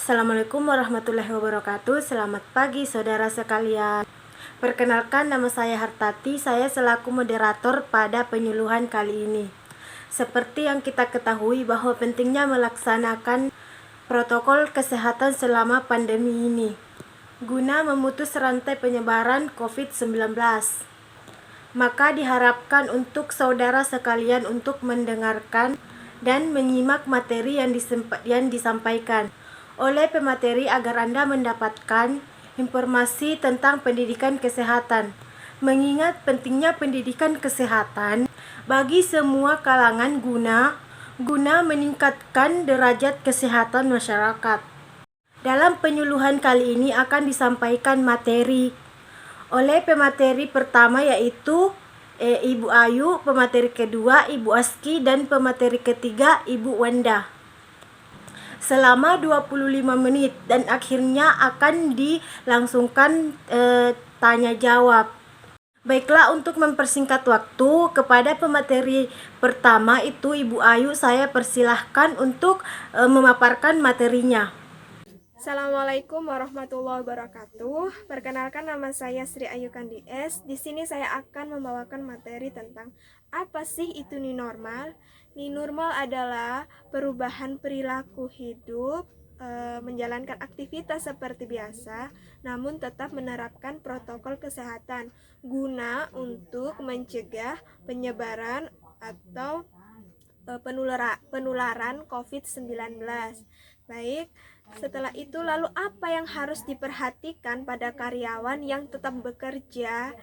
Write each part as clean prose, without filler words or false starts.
Assalamualaikum warahmatullahi wabarakatuh. Selamat pagi saudara sekalian. Perkenalkan, nama saya Hartati. Saya selaku moderator pada penyuluhan kali ini. Seperti yang kita ketahui bahwa pentingnya melaksanakan protokol kesehatan selama pandemi ini guna memutus rantai penyebaran COVID-19. Maka diharapkan untuk saudara sekalian untuk mendengarkan dan menyimak materi yang disampaikan oleh pemateri agar Anda mendapatkan informasi tentang pendidikan kesehatan. Mengingat pentingnya pendidikan kesehatan bagi semua kalangan guna meningkatkan derajat kesehatan masyarakat. Dalam penyuluhan kali ini akan disampaikan materi oleh pemateri pertama yaitu Ibu Ayu, pemateri kedua Ibu Aski, dan pemateri ketiga Ibu Wanda. Selama 25 menit dan akhirnya akan dilangsungkan tanya jawab. Baiklah, untuk mempersingkat waktu, kepada pemateri pertama itu Ibu Ayu, saya persilahkan untuk memaparkan materinya. Assalamualaikum warahmatullahi wabarakatuh. Perkenalkan, nama saya Sri Ayu Kandi S. Di sini saya akan membawakan materi tentang apa sih itu new normal. New normal adalah perubahan perilaku hidup, menjalankan aktivitas seperti biasa, namun tetap menerapkan protokol kesehatan guna untuk mencegah penyebaran atau penularan COVID-19. Baik, setelah itu lalu apa yang harus diperhatikan pada karyawan yang tetap bekerja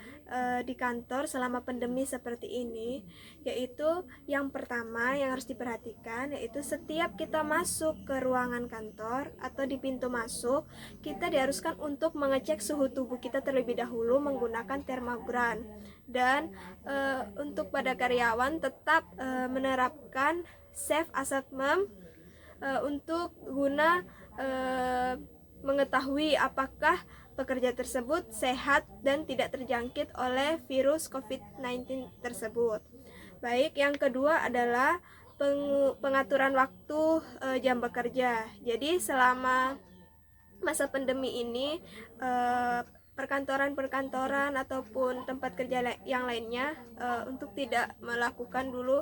di kantor selama pandemi seperti ini? Yaitu yang pertama yang harus diperhatikan yaitu setiap kita masuk ke ruangan kantor atau di pintu masuk, kita diharuskan untuk mengecek suhu tubuh kita terlebih dahulu menggunakan termogan. Dan untuk pada karyawan tetap menerapkan self assessment untuk guna mengetahui apakah pekerja tersebut sehat dan tidak terjangkit oleh virus COVID-19 tersebut. Baik, yang kedua adalah pengaturan waktu jam bekerja. Jadi selama masa pandemi ini perkantoran-perkantoran ataupun tempat kerja yang lainnya untuk tidak melakukan dulu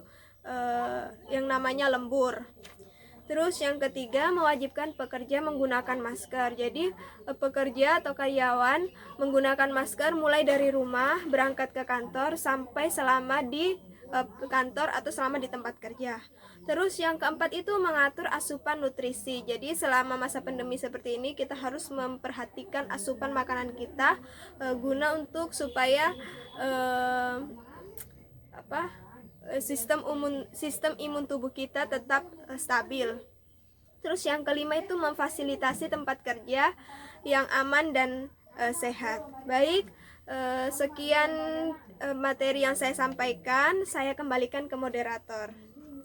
yang namanya lembur. Terus yang ketiga, mewajibkan pekerja menggunakan masker. Jadi pekerja atau karyawan menggunakan masker mulai dari rumah berangkat ke kantor sampai selama di kantor atau selama di tempat kerja. Terus yang keempat itu mengatur asupan nutrisi. Jadi selama masa pandemi seperti ini kita harus memperhatikan asupan makanan kita guna untuk supaya sistem imun tubuh kita tetap stabil. Terus yang kelima itu memfasilitasi tempat kerja yang aman dan sehat. Baik, sekian materi yang saya sampaikan. Saya kembalikan ke moderator.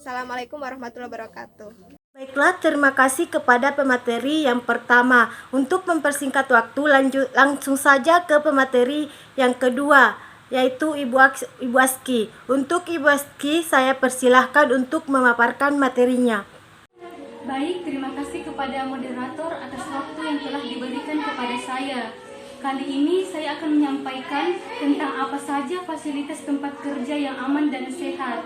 Assalamualaikum warahmatullahi wabarakatuh. Baiklah, terima kasih kepada pemateri yang pertama. Untuk mempersingkat waktu, langsung saja ke pemateri yang kedua, yaitu Ibu Aski. Untuk Ibu Aski, saya persilahkan untuk memaparkan materinya. Baik, terima kasih kepada moderator atas waktu yang telah diberikan kepada saya. Kali ini saya akan menyampaikan tentang apa saja fasilitas tempat kerja yang aman dan sehat.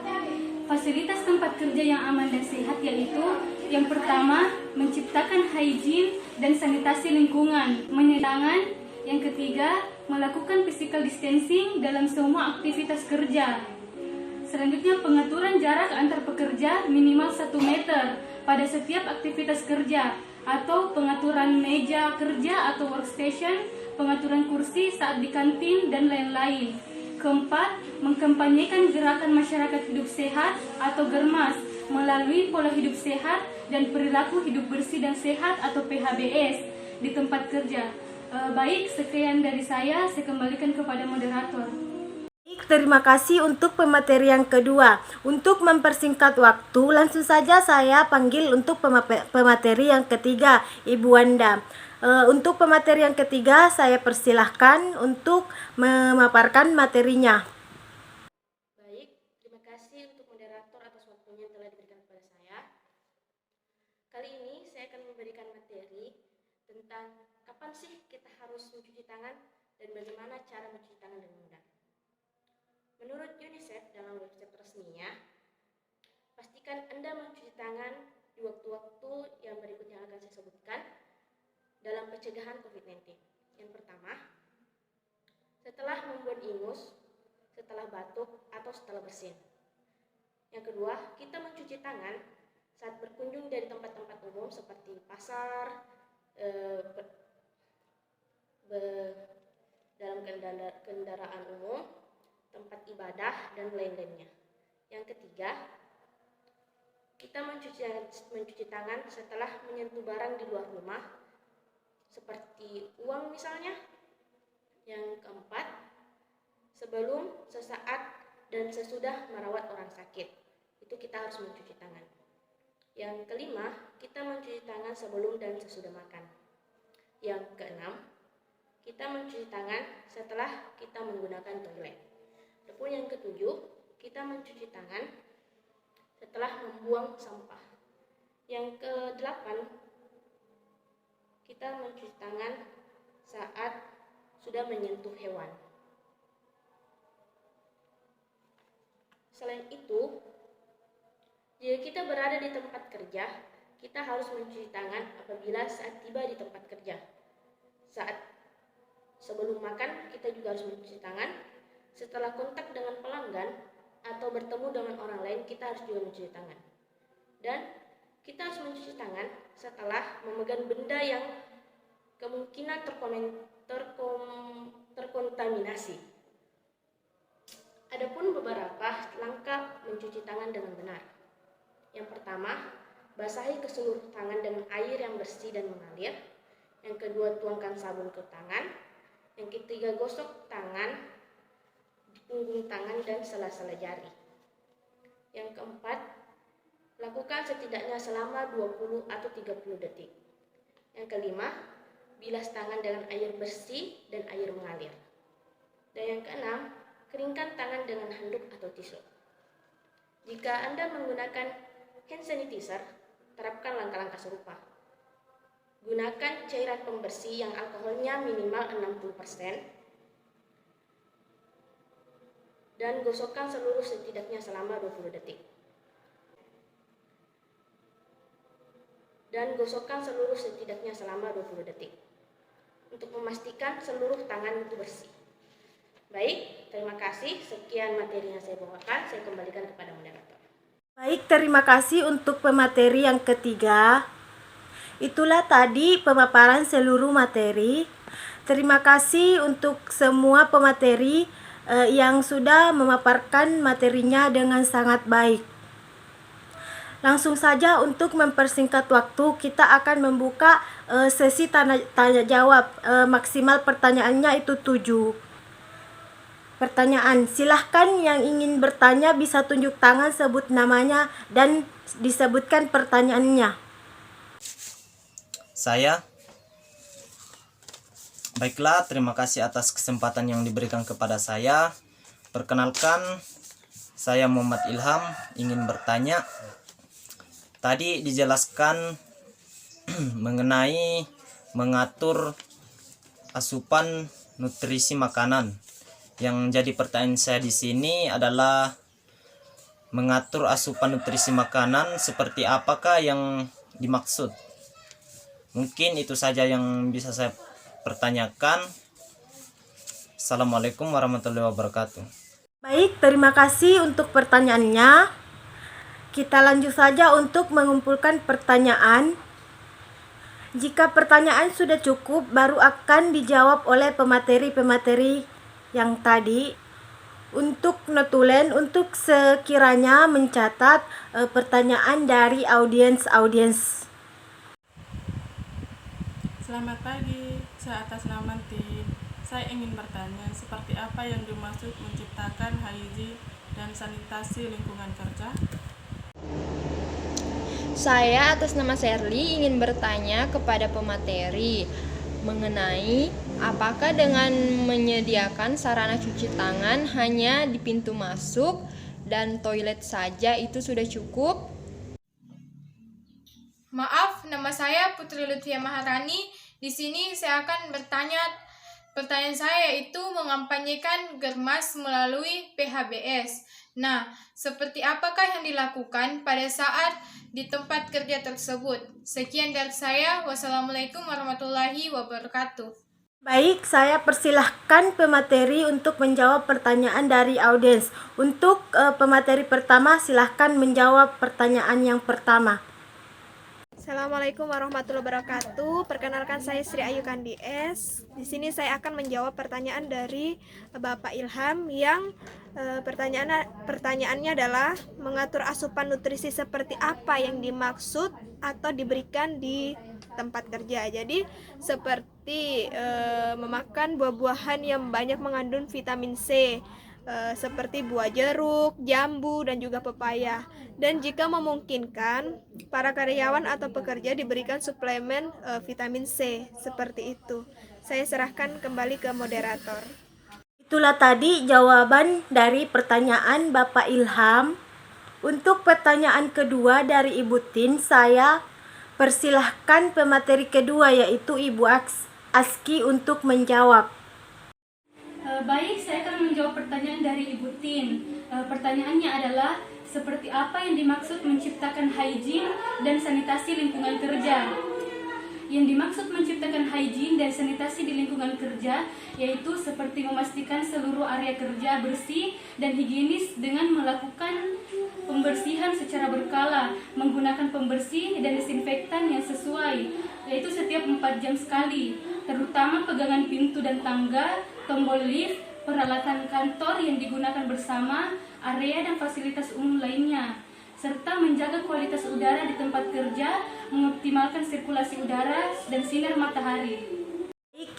Fasilitas tempat kerja yang aman dan sehat yaitu yang pertama, menciptakan hygiene dan sanitasi lingkungan, mencuci tangan. Yang ketiga, melakukan physical distancing dalam semua aktivitas kerja. Selanjutnya, pengaturan jarak antar pekerja minimal 1 meter pada setiap aktivitas kerja, atau pengaturan meja kerja atau workstation, pengaturan kursi saat di kantin, dan lain-lain. Keempat, mengkampanyekan gerakan masyarakat hidup sehat atau GERMAS melalui pola hidup sehat dan perilaku hidup bersih dan sehat atau PHBS di tempat kerja. Baik, sekian dari saya kembalikan kepada moderator. Terima kasih untuk pemateri yang kedua. Untuk mempersingkat waktu, langsung saja saya panggil untuk pemateri yang ketiga, Ibu Wanda. Untuk pemateri yang ketiga, saya persilahkan untuk memaparkan materinya. Baik, terima kasih untuk moderator atas waktunya yang telah diberikan kepada saya. Kali kali ini saya akan memberikan materi tentang kapan sih kita harus mencuci tangan dan bagaimana cara mencuci tangan dengan benar. Menurut UNICEF dalam website resminya, pastikan Anda mencuci tangan di waktu-waktu yang berikut yang akan saya sebutkan dalam pencegahan COVID-19. Yang pertama, setelah membuat ingus, setelah batuk, atau setelah bersin. Yang kedua, kita mencuci tangan saat berkunjung dari tempat-tempat umum seperti pasar, dalam kendaraan umum, tempat ibadah, dan lain-lainnya. Yang ketiga, kita mencuci tangan setelah menyentuh barang di luar rumah, seperti uang misalnya. Yang keempat, sebelum, sesaat, dan sesudah merawat orang sakit. Itu kita harus mencuci tangan. Yang kelima, kita mencuci tangan sebelum dan sesudah makan. Yang keenam, kita mencuci tangan setelah kita menggunakan toilet. Adapun yang ketujuh, kita mencuci tangan setelah membuang sampah. Yang kedelapan, kita mencuci tangan saat sudah menyentuh hewan. Selain itu, jika kita berada di tempat kerja, kita harus mencuci tangan apabila saat tiba di tempat kerja. Sebelum makan, kita juga harus mencuci tangan. Setelah kontak dengan pelanggan atau bertemu dengan orang lain, kita harus juga mencuci tangan. Dan kita harus mencuci tangan setelah memegang benda yang kemungkinan terkontaminasi. Adapun beberapa langkah mencuci tangan dengan benar. Yang pertama, basahi keseluruh tangan dengan air yang bersih dan mengalir. Yang kedua, tuangkan sabun ke tangan. Yang ketiga, gosok tangan di punggung tangan dan sela-sela jari. Yang keempat, lakukan setidaknya selama 20 atau 30 detik. Yang kelima, bilas tangan dengan air bersih dan air mengalir. Dan yang keenam, keringkan tangan dengan handuk atau tisu. Jika Anda menggunakan hand sanitizer, terapkan langkah-langkah serupa. Gunakan cairan pembersih yang alkoholnya minimal 60% dan gosokkan seluruh setidaknya selama 20 detik. Untuk memastikan seluruh tangan itu bersih. Baik, terima kasih. Sekian materi yang saya bawakan. Saya kembalikan kepada moderator. Baik, terima kasih untuk pemateri yang ketiga. Itulah tadi pemaparan seluruh materi. Terima kasih untuk semua pemateri yang sudah memaparkan materinya dengan sangat baik. Langsung saja untuk mempersingkat waktu, kita akan membuka sesi tanya jawab. Maksimal pertanyaannya itu 7 pertanyaan. Silahkan yang ingin bertanya bisa tunjuk tangan, sebut namanya, dan disebutkan pertanyaannya. Saya. Baiklah, terima kasih atas kesempatan yang diberikan kepada saya. Perkenalkan, saya Muhammad Ilham, ingin bertanya. Tadi dijelaskan mengenai mengatur asupan nutrisi makanan. Yang jadi pertanyaan saya di sini adalah mengatur asupan nutrisi makanan seperti apakah yang dimaksud? Mungkin itu saja yang bisa saya pertanyakan. Assalamualaikum warahmatullahi wabarakatuh. Baik, terima kasih untuk pertanyaannya. Kita lanjut saja untuk mengumpulkan pertanyaan. Jika pertanyaan sudah cukup, baru akan dijawab oleh pemateri-pemateri yang tadi. Untuk notulen, untuk sekiranya mencatat pertanyaan dari audiens. Selamat pagi, saya atas nama Tin. Saya ingin bertanya, seperti apa yang dimaksud menciptakan HIG dan sanitasi lingkungan kerja? Saya atas nama Sherly ingin bertanya kepada pemateri mengenai apakah dengan menyediakan sarana cuci tangan hanya di pintu masuk dan toilet saja itu sudah cukup? Maaf, nama saya Putri Lutfia Maharani. Di sini saya akan bertanya. Pertanyaan saya yaitu mengampanyekan Germas melalui PHBS. Nah, seperti apakah yang dilakukan pada saat di tempat kerja tersebut? Sekian dari saya. Wassalamualaikum warahmatullahi wabarakatuh. Baik, saya persilahkan pemateri untuk menjawab pertanyaan dari audiens. Untuk pemateri pertama, silahkan menjawab pertanyaan yang pertama. Assalamualaikum warahmatullahi wabarakatuh. Perkenalkan, saya Sri Ayu Kandi S. Di sini saya akan menjawab pertanyaan dari Bapak Ilham yang pertanyaannya adalah mengatur asupan nutrisi seperti apa yang dimaksud atau diberikan di tempat kerja. Jadi seperti memakan buah-buahan yang banyak mengandung vitamin C, seperti buah jeruk, jambu, dan juga pepaya. Dan jika memungkinkan, para karyawan atau pekerja diberikan suplemen vitamin C, seperti itu. Saya serahkan kembali ke moderator. Itulah tadi jawaban dari pertanyaan Bapak Ilham. Untuk pertanyaan kedua dari Ibu Tin, saya persilahkan pemateri kedua yaitu Ibu Aski untuk menjawab. Baik, saya akan menjawab pertanyaan dari Ibu Tin. Pertanyaannya adalah, seperti apa yang dimaksud menciptakan hygiene dan sanitasi lingkungan kerja? Yang dimaksud menciptakan hygiene dan sanitasi di lingkungan kerja yaitu seperti memastikan seluruh area kerja bersih dan higienis dengan melakukan pembersihan secara berkala, menggunakan pembersih dan desinfektan yang sesuai, yaitu setiap 4 jam sekali, terutama pegangan pintu dan tangga, tombol lift, peralatan kantor yang digunakan bersama, area dan fasilitas umum lainnya, serta menjaga kualitas udara di tempat kerja, mengoptimalkan sirkulasi udara dan sinar matahari.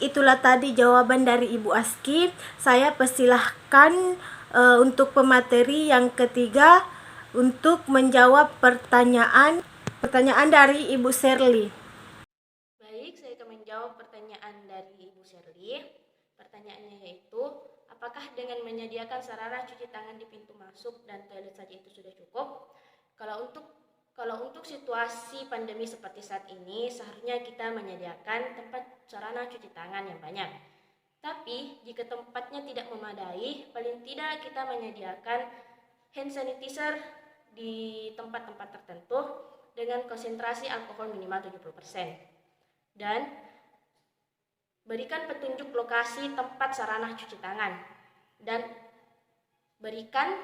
Itulah tadi jawaban dari Ibu Aski. Saya persilahkan untuk pemateri yang ketiga untuk menjawab pertanyaan dari Ibu Sherly. Baik, saya akan menjawab pertanyaan dari Ibu Sherly. Pertanyaannya yaitu, apakah dengan menyediakan sarana cuci tangan di pintu masuk dan toilet saja itu sudah cukup? Kalau untuk situasi pandemi seperti saat ini, seharusnya kita menyediakan tempat sarana cuci tangan yang banyak. Tapi, jika tempatnya tidak memadai, paling tidak kita menyediakan hand sanitizer di tempat-tempat tertentu dengan konsentrasi alkohol minimal 70%. Dan berikan petunjuk lokasi tempat sarana cuci tangan. Dan berikan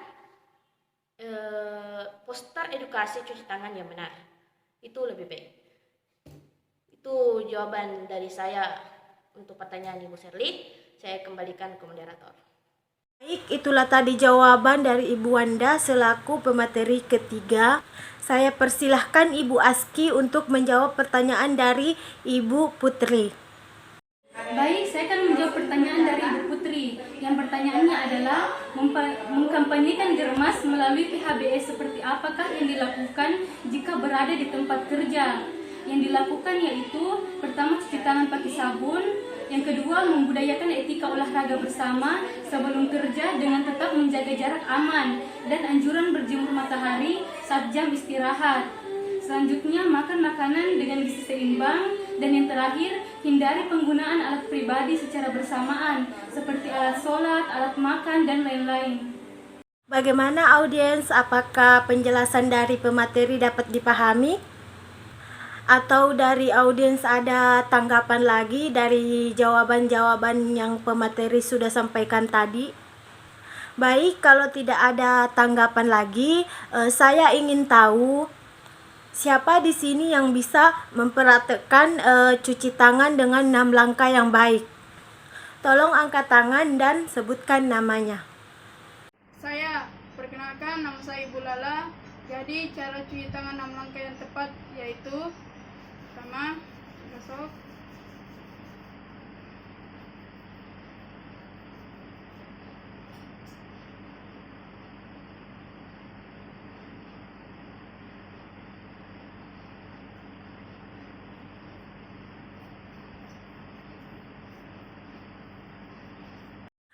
poster edukasi cuci tangan yang benar. Itu lebih baik. Itu jawaban dari saya untuk pertanyaan Ibu Sherly. Saya kembalikan ke moderator. Baik, itulah tadi jawaban dari Ibu Wanda selaku pemateri ketiga. Saya persilahkan Ibu Aski untuk menjawab pertanyaan dari Ibu Putri. Baik, saya akan menjawab pertanyaan dari Ibu Putri. Yang pertanyaannya adalah, mengkampanyekan Germas melalui PHBS seperti apakah yang dilakukan jika berada di tempat kerja? Yang dilakukan yaitu, pertama cuci tangan pakai sabun, yang kedua membudayakan etika olahraga bersama sebelum kerja dengan tetap menjaga jarak aman dan anjuran berjemur matahari saat jam istirahat. Selanjutnya, makan makanan dengan gizi seimbang. Dan yang terakhir, hindari penggunaan alat pribadi secara bersamaan, seperti alat sholat, alat makan, dan lain-lain. Bagaimana audiens? Apakah penjelasan dari pemateri dapat dipahami? Atau dari audiens ada tanggapan lagi dari jawaban-jawaban yang pemateri sudah sampaikan tadi? Baik, kalau tidak ada tanggapan lagi, saya ingin tahu siapa di sini yang bisa mempraktekkan cuci tangan dengan 6 langkah yang baik. Tolong angkat tangan dan sebutkan namanya. Saya, perkenalkan, nama saya Ibu Lala. Jadi cara cuci tangan 6 langkah yang tepat yaitu, pertama, gosok.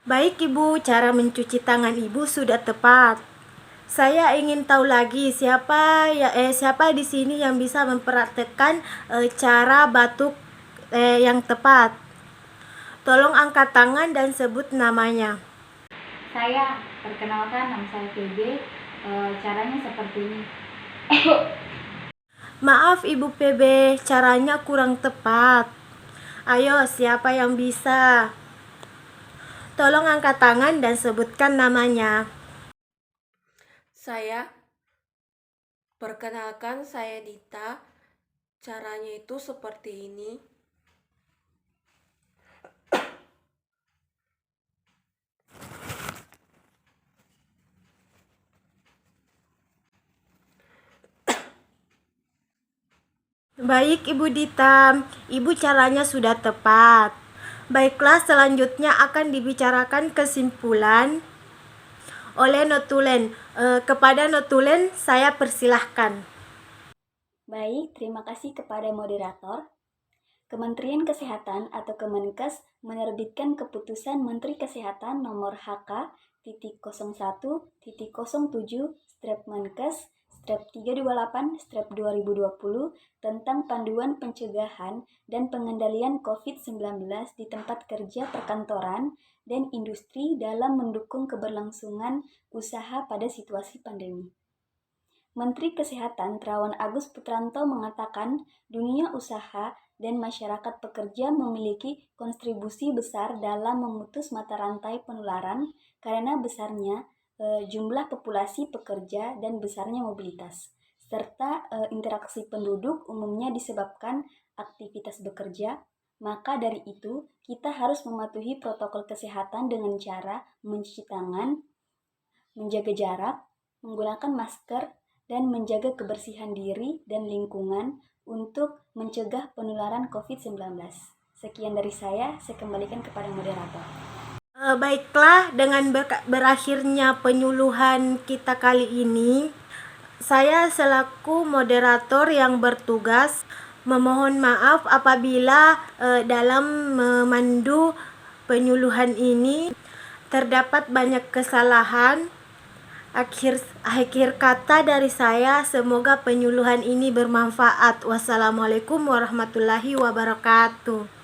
Baik Ibu, cara mencuci tangan Ibu sudah tepat. Saya ingin tahu lagi siapa di sini yang bisa mempraktekkan cara batuk yang tepat. Tolong angkat tangan dan sebut namanya. Saya, perkenalkan nama saya PB. Caranya seperti ini. Maaf Ibu PB, caranya kurang tepat. Ayo, siapa yang bisa? Tolong angkat tangan dan sebutkan namanya. Saya, perkenalkan saya Dita. Caranya itu seperti ini. Baik Ibu Dita, Ibu caranya sudah tepat. Baiklah, selanjutnya akan dibicarakan kesimpulan oleh notulen. Kepada notulen saya persilahkan. Baik, terima kasih kepada moderator. Kementerian Kesehatan atau Kemenkes menerbitkan keputusan Menteri Kesehatan nomor HK-01-07/Menkes/328/2020 tentang panduan pencegahan dan pengendalian COVID-19 di tempat kerja perkantoran dan industri dalam mendukung keberlangsungan usaha pada situasi pandemi. Menteri Kesehatan Terawan Agus Putranto mengatakan dunia usaha dan masyarakat pekerja memiliki kontribusi besar dalam memutus mata rantai penularan karena besarnya jumlah populasi pekerja dan besarnya mobilitas, serta interaksi penduduk umumnya disebabkan aktivitas bekerja. Maka dari itu, kita harus mematuhi protokol kesehatan dengan cara mencuci tangan, menjaga jarak, menggunakan masker, dan menjaga kebersihan diri dan lingkungan untuk mencegah penularan COVID-19. Sekian dari saya kembalikan kepada moderator. Baiklah, dengan berakhirnya penyuluhan kita kali ini, saya selaku moderator yang bertugas memohon maaf apabila dalam memandu penyuluhan ini terdapat banyak kesalahan. Akhir kata dari saya, semoga penyuluhan ini bermanfaat. Wassalamualaikum warahmatullahi wabarakatuh.